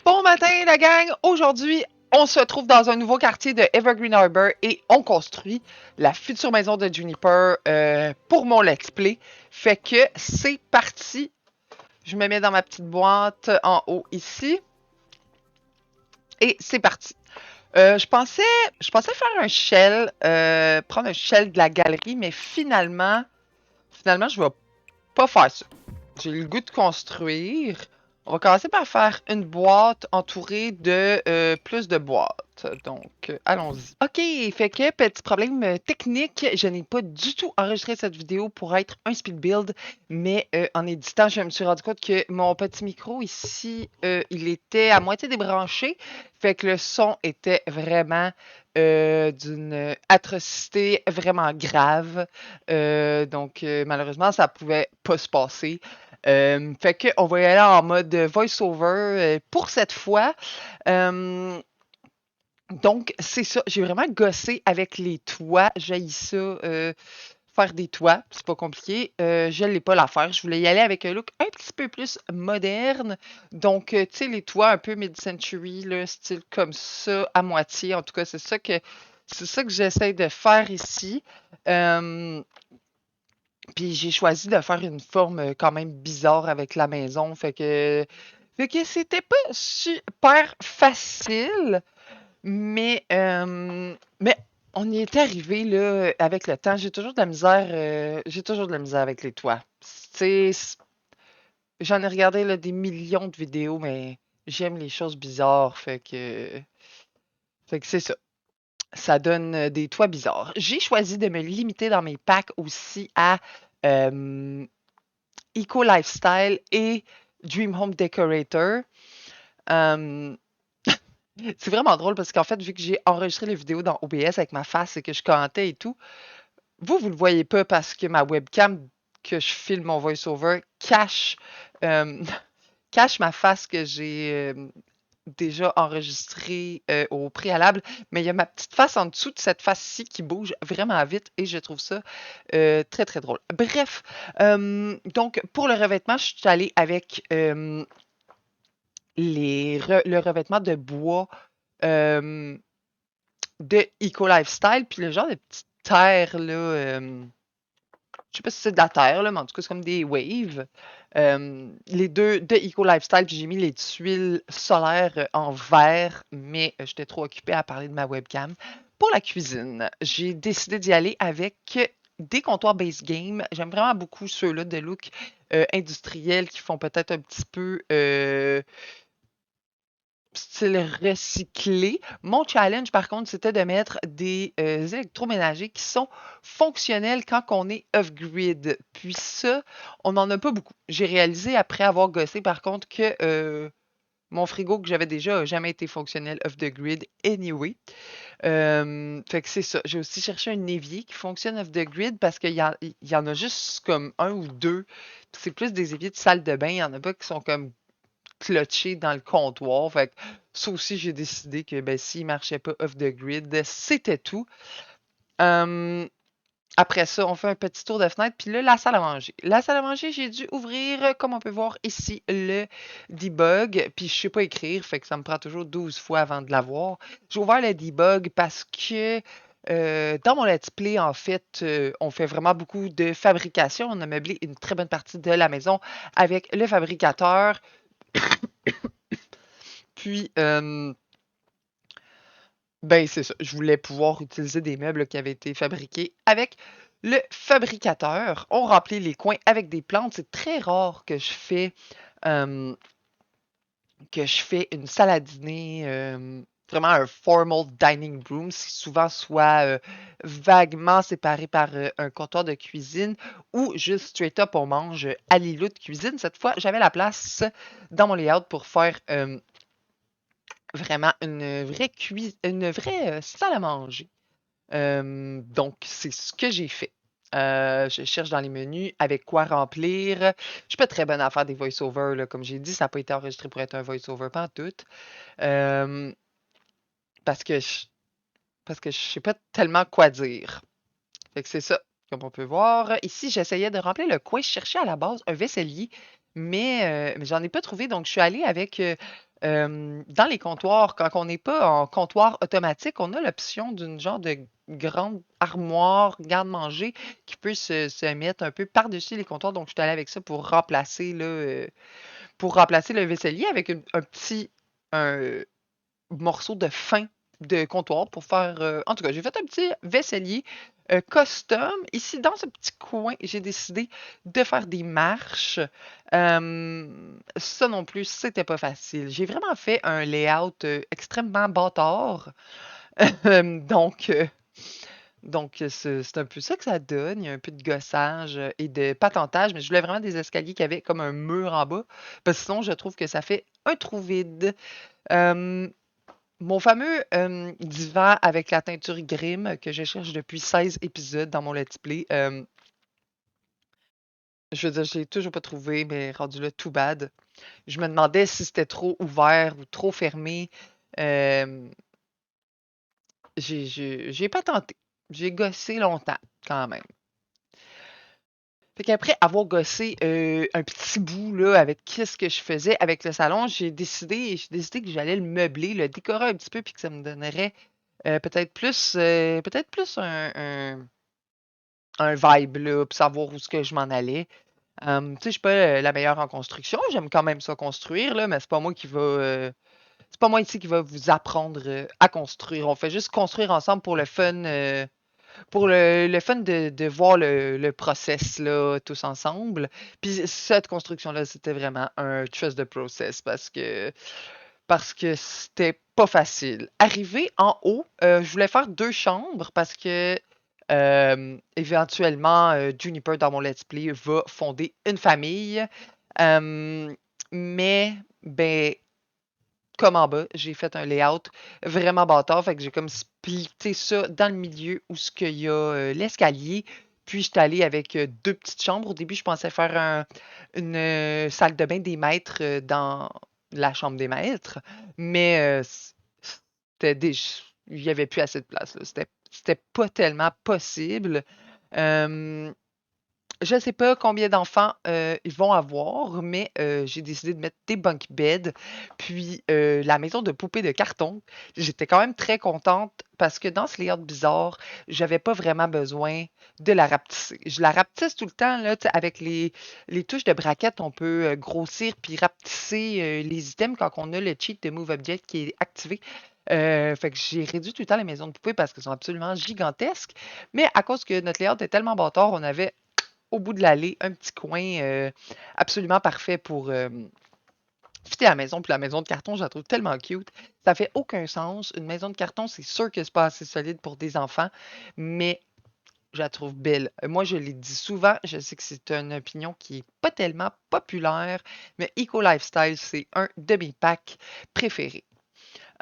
Bon matin la gang! Aujourd'hui, on se trouve dans un nouveau quartier de Evergreen Harbor et on construit la future maison de Juniper pour mon let's play. Fait que c'est parti! Je me mets dans ma petite boîte en haut ici. Et c'est parti! Je pensais faire un shell, prendre un shell de la galerie, mais finalement, je vais pas faire ça. J'ai le goût de construire. On va commencer par faire une boîte entourée de plus de boîtes. Donc, allons-y. OK, fait que petit problème technique, je n'ai pas du tout enregistré cette vidéo pour être un speed build, mais en éditant, je me suis rendu compte que mon petit micro ici, il était à moitié débranché, fait que le son était vraiment d'une atrocité vraiment grave. Donc, malheureusement, ça pouvait pas se passer. Fait qu'on va y aller en mode voice-over pour cette fois. Donc, c'est ça. J'ai vraiment gossé avec les toits. J'haïs ça. Faire des toits, c'est pas compliqué. Je l'ai pas l'affaire. Je voulais y aller avec un look un petit peu plus moderne. Donc, tu sais, les toits un peu mid-century, là, style comme ça, à moitié. En tout cas, c'est ça que j'essaie de faire ici. Puis j'ai choisi de faire une forme quand même bizarre avec la maison. Fait que c'était pas super facile, mais on y est arrivé là, avec le temps. J'ai toujours de la misère avec les toits. J'en ai regardé là, des millions de vidéos, mais j'aime les choses bizarres. Fait que c'est ça. Ça donne des toits bizarres. J'ai choisi de me limiter dans mes packs aussi à euh, Eco Lifestyle et Dream Home Decorator. Euh, c'est vraiment drôle parce qu'en fait, vu que j'ai enregistré les vidéos dans OBS avec ma face et que je commentais et tout, vous le voyez pas parce que ma webcam que je filme mon voice-over euh, cache ma face que j'ai déjà enregistrée au préalable, mais il y a ma petite face en dessous de cette face-ci qui bouge vraiment vite et je trouve ça très très drôle. Bref, donc pour le revêtement, je suis allée avec le revêtement de bois euh, de Eco Lifestyle, puis le genre de petite terre là. Je sais pas si c'est de la terre, là, mais en tout cas, c'est comme des waves. Les deux de Eco Lifestyle, puis j'ai mis les tuiles solaires en verre, mais j'étais trop occupée à parler de ma webcam. Pour la cuisine, j'ai décidé d'y aller avec des comptoirs base game. J'aime vraiment beaucoup ceux-là de look industriel qui font peut-être un petit peu style recyclé. Mon challenge, par contre, c'était de mettre des électroménagers qui sont fonctionnels quand on est off-grid. Puis ça, on n'en a pas beaucoup. J'ai réalisé après avoir gossé, par contre, que mon frigo que j'avais déjà n'a jamais été fonctionnel off the grid anyway. Fait que c'est ça. J'ai aussi cherché un évier qui fonctionne off the grid parce qu'il y en a juste comme un ou deux. C'est plus des éviers de salle de bain. Il y en a pas qui sont comme clutché dans le comptoir. Fait que ça aussi, j'ai décidé que ben, s'il marchait pas off the grid, c'était tout. Euh, Après ça, on fait un petit tour de fenêtre. Puis là, la salle à manger. La salle à manger, j'ai dû ouvrir, comme on peut voir ici, le debug. Puis je sais pas écrire, fait que ça me prend toujours 12 fois avant de l'avoir. J'ai ouvert le debug parce que dans mon let's play, en fait, on fait vraiment beaucoup de fabrication. On a meublé une très bonne partie de la maison avec le fabricateur. Puis, ben, c'est ça. Je voulais pouvoir utiliser des meubles qui avaient été fabriqués avec le fabricateur. On remplit les coins avec des plantes. C'est très rare euh, que je fais une salle à dîner, vraiment un formal dining room. C'est souvent soit vaguement séparé par un comptoir de cuisine ou juste straight up on mange à l'îlot de cuisine. Cette fois, j'avais la place dans mon layout pour faire vraiment une vraie salle à manger. Donc, c'est ce que j'ai fait. Je cherche dans les menus avec quoi remplir. Je suis pas très bonne à faire des voice-overs, là. Comme j'ai dit, ça n'a pas été enregistré pour être un voice-over, pas en tout. Euh, parce que je, parce que je sais pas tellement quoi dire. Fait que c'est ça, comme on peut voir. Ici, j'essayais de remplir le coin. Je cherchais à la base un vaisselier, mais j'en ai pas trouvé. Donc, je suis allée avec Dans les comptoirs, quand on n'est pas en comptoir automatique, on a l'option d'une genre de grande armoire garde-manger qui peut se mettre un peu par-dessus les comptoirs. Donc, je suis allée avec ça pour remplacer le vaisselier avec un petit un morceau de fin de comptoir pour faire. En tout cas, j'ai fait un petit vaisselier custom. Ici, dans ce petit coin, j'ai décidé de faire des marches. Ça non plus, c'était pas facile. J'ai vraiment fait un layout extrêmement bâtard. Donc, c'est un peu ça que ça donne. Il y a un peu de gossage et de patentage, mais je voulais vraiment des escaliers qui avaient comme un mur en bas, parce que sinon, je trouve que ça fait un trou vide. Euh, Mon fameux divan avec la teinture Grimm que je cherche depuis 16 épisodes dans mon let's play, je veux dire, je l'ai toujours pas trouvé, mais rendu là, too bad. Je me demandais si c'était trop ouvert ou trop fermé. Euh, j'ai pas tenté. J'ai gossé longtemps, quand même. Fait qu'après avoir gossé un petit bout là, avec qu'est-ce que je faisais avec le salon, j'ai décidé que j'allais le meubler, le décorer un petit peu, puis que ça me donnerait peut-être plus un vibe là, pour savoir où ce que je m'en allais. Tu sais, je suis pas la meilleure en construction, j'aime quand même ça construire, là, mais c'est pas moi ici qui va vous apprendre à construire. On fait juste construire ensemble pour le fun, pour le fun de voir le process là, tous ensemble. Puis cette construction-là, c'était vraiment un trust the process parce que c'était pas facile. Arrivé en haut, je voulais faire deux chambres parce que éventuellement, Juniper dans mon let's play va fonder une famille. Euh, mais ben comme en bas, j'ai fait un layout vraiment bâtard, fait que j'ai comme splitté ça dans le milieu où ce qu'il y a l'escalier. Puis j'étais allée avec deux petites chambres. Au début, je pensais faire une salle de bain des maîtres dans la chambre des maîtres, mais c'était déjà, il y avait plus assez de place, là. C'était pas tellement possible. Euh, je sais pas combien d'enfants ils vont avoir, mais j'ai décidé de mettre des bunk beds, puis la maison de poupée de carton. J'étais quand même très contente parce que dans ce layout bizarre, j'avais pas vraiment besoin de la rapetisser. Je la rapetisse tout le temps, là, tu sais, avec les touches de braquette, on peut grossir puis rapetisser les items quand on a le cheat de Move Object qui est activé. Fait que j'ai réduit tout le temps les maisons de poupées parce qu'elles sont absolument gigantesques. Mais à cause que notre layout est tellement bâtard, on avait au bout de l'allée, un petit coin absolument parfait pour fitter à la maison. Puis la maison de carton, je la trouve tellement cute. Ça fait aucun sens. Une maison de carton, c'est sûr que c'est pas assez solide pour des enfants, mais je la trouve belle. Moi, je l'ai dit souvent, je sais que c'est une opinion qui est pas tellement populaire, mais Eco Lifestyle, c'est un de mes packs préférés.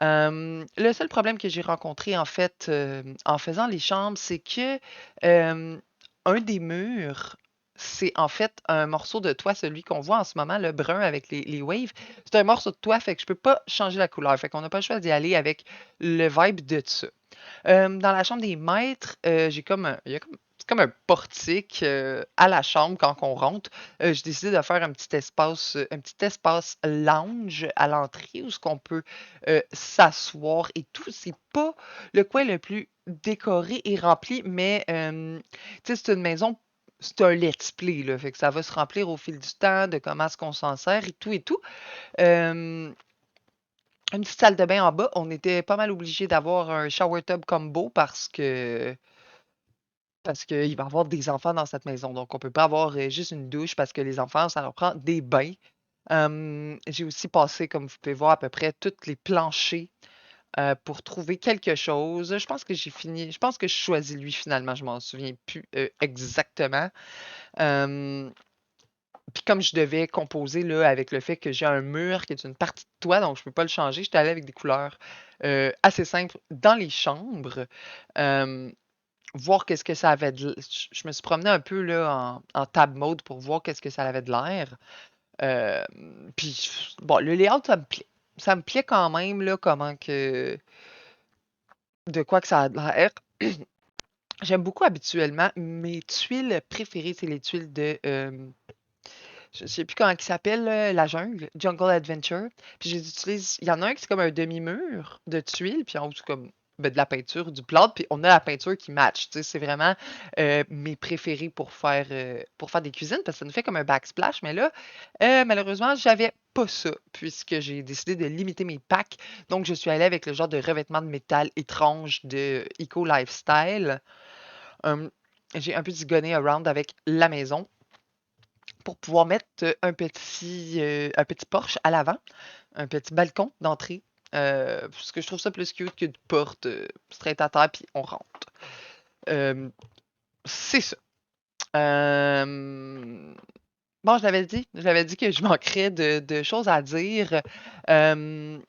Le seul problème que j'ai rencontré en fait en faisant les chambres, c'est que un des murs, c'est en fait un morceau de toit, celui qu'on voit en ce moment, le brun avec les waves. C'est un morceau de toit, fait que je peux pas changer la couleur. Fait qu'on n'a pas le choix d'y aller avec le vibe de ça. Dans la chambre des maîtres, il y a comme, c'est comme un portique à la chambre quand on rentre. J'ai décidé de faire un petit espace lounge à l'entrée où ce qu'on peut s'asseoir et tout. C'est pas le coin le plus décoré et rempli, mais tu sais, c'est une maison. C'est un let's play, là, fait que ça va se remplir au fil du temps, de comment est-ce qu'on s'en sert et tout et tout. Euh, une petite salle de bain en bas. On était pas mal obligé d'avoir un shower tub combo parce qu'il va y avoir des enfants dans cette maison. Donc, on peut pas avoir juste une douche parce que les enfants, ça leur prend des bains. J'ai aussi passé, comme vous pouvez voir, à peu près tous les planchers pour trouver quelque chose. Je pense que j'ai fini. Je pense que je choisis lui finalement. Je m'en souviens plus exactement. Euh, Puis comme je devais composer là, avec le fait que j'ai un mur qui est une partie de toit, donc je peux pas le changer, j'étais allée avec des couleurs assez simples dans les chambres. Euh, Voir qu'est-ce que ça avait de je me suis promenée un peu là en tab mode pour voir qu'est-ce que ça avait de l'air. Euh, Puis bon, le layout, ça me plaît. Ça me plaît quand même là, comment que de quoi que ça a de l'air. J'aime beaucoup habituellement. Mes tuiles préférées, c'est les tuiles de je sais plus comment il s'appelle, la jungle, Jungle Adventure. Puis je les utilise. Il y en a un qui c'est comme un demi-mur de tuiles, puis en haut, c'est comme de la peinture, du plâtre, puis on a la peinture qui match. Tu sais, c'est vraiment mes préférés pour faire des cuisines, parce que ça nous fait comme un backsplash. Mais là, malheureusement, j'avais pas ça, puisque j'ai décidé de limiter mes packs. Donc, je suis allée avec le genre de revêtement de métal étrange de Eco Lifestyle. Hum, j'ai un peu zigonné around avec la maison pour pouvoir mettre un petit porche à l'avant, un petit balcon d'entrée. Parce que je trouve ça plus cute qu'une porte straight à terre, puis on rentre. Euh, c'est ça. Bon, je l'avais dit que je manquerais de choses à dire. Euh,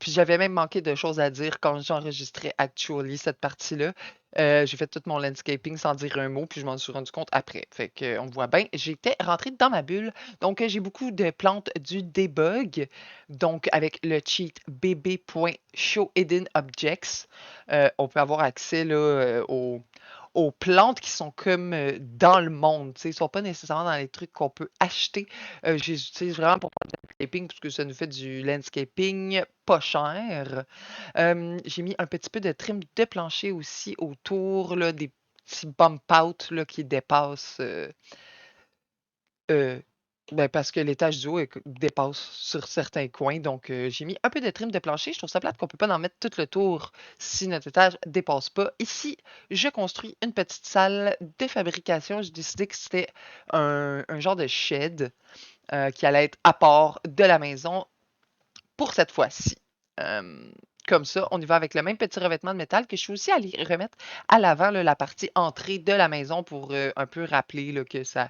Puis j'avais même manqué de choses à dire quand j'enregistrais Actually cette partie-là. J'ai fait tout mon landscaping sans dire un mot, puis je m'en suis rendu compte après. Fait que on voit bien, j'étais rentrée dans ma bulle. Donc j'ai beaucoup de plantes du debug. Donc avec le cheat bb.show hidden objects, on peut avoir accès là, aux plantes qui sont comme dans le monde. Ils ne sont pas nécessairement dans les trucs qu'on peut acheter. Je les utilise vraiment pour faire du landscaping parce que ça nous fait du landscaping pas cher. J'ai mis un petit peu de trim de plancher aussi autour là, des petits bump out là, qui dépassent. Euh, ben, parce que l'étage du haut dépasse sur certains coins. Donc, j'ai mis un peu de trim de plancher. Je trouve ça plate qu'on ne peut pas en mettre tout le tour si notre étage ne dépasse pas. Ici, je construis une petite salle de fabrication. J'ai décidé que c'était un genre de shed qui allait être à part de la maison pour cette fois-ci. Euh, Comme ça, on y va avec le même petit revêtement de métal que je suis aussi allée remettre à l'avant là, la partie entrée de la maison pour un peu rappeler là, que ça,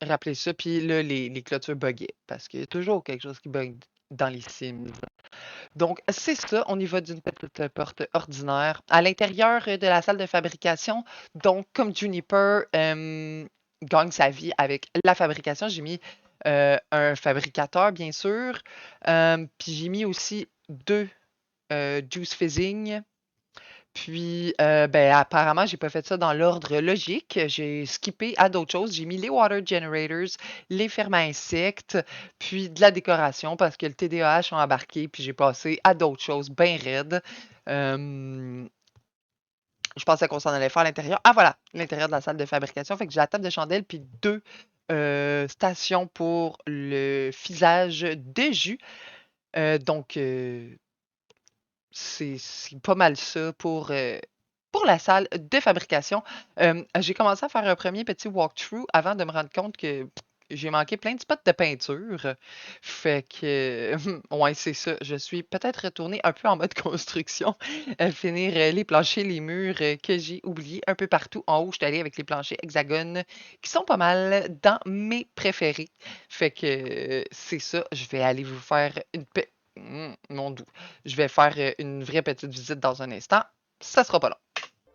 rappeler ça, puis là, les clôtures buggaient, parce qu'il y a toujours quelque chose qui bug dans les Sims. Donc, c'est ça, on y va d'une petite porte ordinaire. À l'intérieur de la salle de fabrication, donc, comme Juniper gagne sa vie avec la fabrication, j'ai mis un fabricateur, bien sûr, puis j'ai mis aussi deux juice fizzing. Puis, ben, apparemment, j'ai pas fait ça dans l'ordre logique. J'ai skippé à d'autres choses. J'ai mis les water generators, les fermes à insectes, puis de la décoration parce que le TDAH a embarqué, puis j'ai passé à d'autres choses bien raides. Euh, je pensais qu'on s'en allait faire à l'intérieur. Ah voilà, l'intérieur de la salle de fabrication. Fait que j'ai la table de chandelle, puis deux stations pour le fisage de jus. Donc, c'est pas mal ça pour la salle de fabrication. J'ai commencé à faire un premier petit walkthrough avant de me rendre compte que j'ai manqué plein de spots de peinture. Fait que, ouais, c'est ça. Je suis peut-être retournée un peu en mode construction, finir les planchers, les murs que j'ai oubliés un peu partout. En haut, je suis allée avec les planchers hexagones qui sont pas mal dans mes préférés. Fait que, c'est ça. Je vais aller vous faire mon doux. Je vais faire une vraie petite visite dans un instant. Ça sera pas long.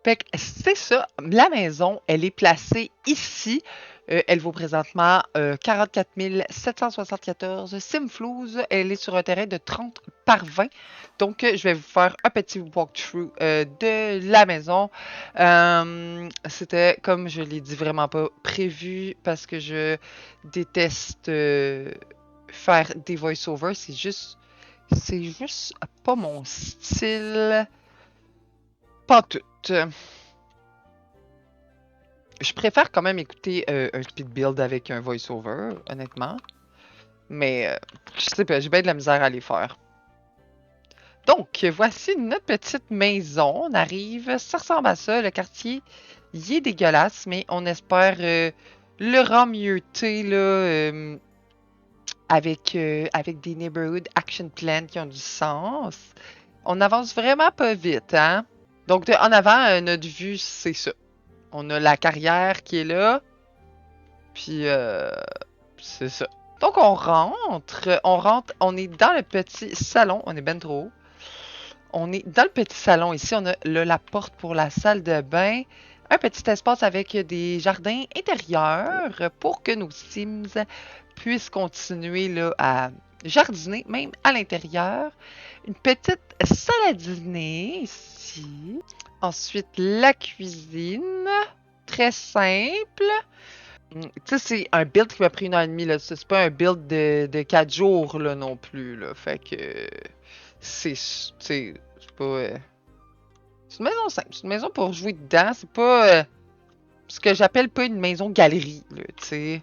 Fait que c'est ça. La maison, elle est placée ici. Elle vaut présentement 44 774 Simflouz. Elle est sur un terrain de 30 par 20. Donc, je vais vous faire un petit walkthrough de la maison. C'était, comme je l'ai dit, vraiment pas prévu parce que je déteste faire des voice-overs. C'est juste pas mon style. Pas tout. Je préfère quand même écouter un speed build avec un voice-over, honnêtement. Mais je sais pas, j'ai bien de la misère à les faire. Donc, voici notre petite maison. On arrive, ça ressemble à ça. Le quartier, il est dégueulasse, mais on espère le remieuter là, avec des neighborhood action plans qui ont du sens. On avance vraiment pas vite, hein? Donc, en avant, notre vue, c'est ça. On a la carrière qui est là. Puis, c'est ça. Donc, on est dans le petit salon. On est ben trop haut. On est dans le petit salon ici. On a la porte pour la salle de bain. Un petit espace avec des jardins intérieurs pour que nos Sims puissent continuer là, à jardiner, même à l'intérieur. Une petite salle à dîner ici. Ensuite, la cuisine. Très simple. Tu sais, c'est un build qui m'a pris 1 an et demi, là. C'est pas un build de 4 jours, là, non plus, là. Fait que... c'est pas... c'est une maison simple. C'est une maison pour jouer dedans. C'est pas... ce que j'appelle pas une maison galerie, là, tu sais.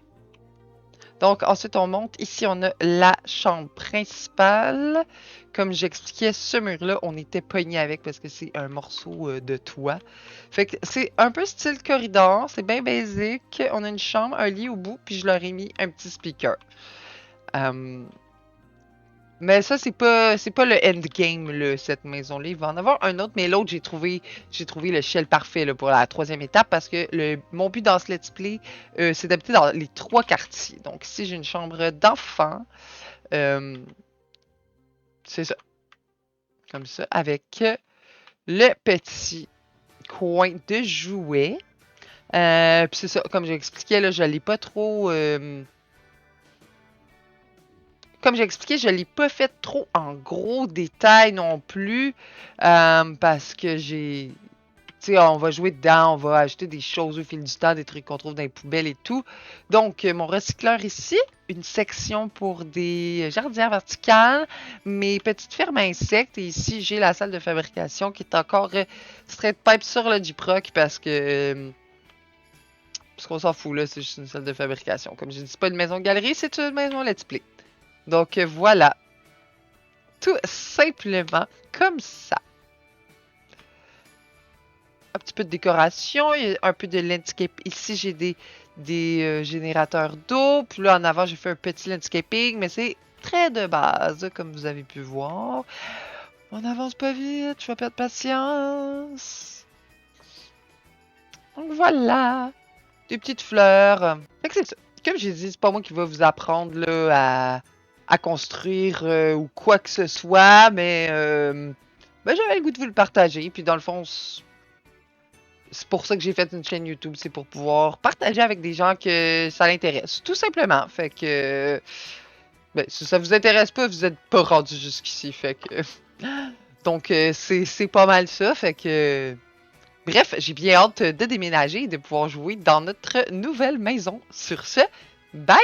Donc, ensuite, on monte. Ici, on a la chambre principale. Comme j'expliquais, ce mur-là, on était pogné avec parce que c'est un morceau de toit. Fait que c'est un peu style corridor. C'est bien basique. On a une chambre, un lit au bout, puis je leur ai mis un petit speaker. Euh, mais ça, c'est pas le endgame, là, cette maison-là. Il va en avoir un autre, mais l'autre, j'ai trouvé le shell parfait là, pour la troisième étape parce que mon but dans ce let's play, c'est d'habiter dans les 3 quartiers. Donc ici, j'ai une chambre d'enfant. euh, c'est ça, comme ça, avec le petit coin de jouets. Puis c'est ça, comme j'expliquais, là, je l'ai pas trop... comme j'ai expliqué, je ne l'ai pas fait trop en gros détail non plus. Parce que j'ai. Tu sais, on va jouer dedans, on va ajouter des choses au fil du temps, des trucs qu'on trouve dans les poubelles et tout. Donc, mon recycleur ici, une section pour des jardinières verticales, mes petites fermes à insectes. Et ici, j'ai la salle de fabrication qui est encore straight pipe sur le J-Proc parce qu'on s'en fout, là, c'est juste une salle de fabrication. Comme je dis, c'est pas une maison galerie, c'est une maison let's play. Donc voilà, tout simplement comme ça. Un petit peu de décoration, il y a un peu de landscape. Ici, j'ai des générateurs d'eau. Puis là, en avant, j'ai fait un petit landscaping, mais c'est très de base, comme vous avez pu voir. On avance pas vite, je vais perdre patience. Donc voilà, des petites fleurs. Fait que c'est ça. Comme j'ai dit, c'est pas moi qui va vous apprendre là, à construire ou quoi que ce soit, mais ben, j'avais le goût de vous le partager. Puis dans le fond, c'est pour ça que j'ai fait une chaîne YouTube, c'est pour pouvoir partager avec des gens que ça l'intéresse, tout simplement. Fait que, ben, si ça vous intéresse pas, vous êtes pas rendu jusqu'ici. Fait que, donc c'est pas mal ça. Fait que, bref, j'ai bien hâte de déménager et de pouvoir jouer dans notre nouvelle maison. Sur ce, bye!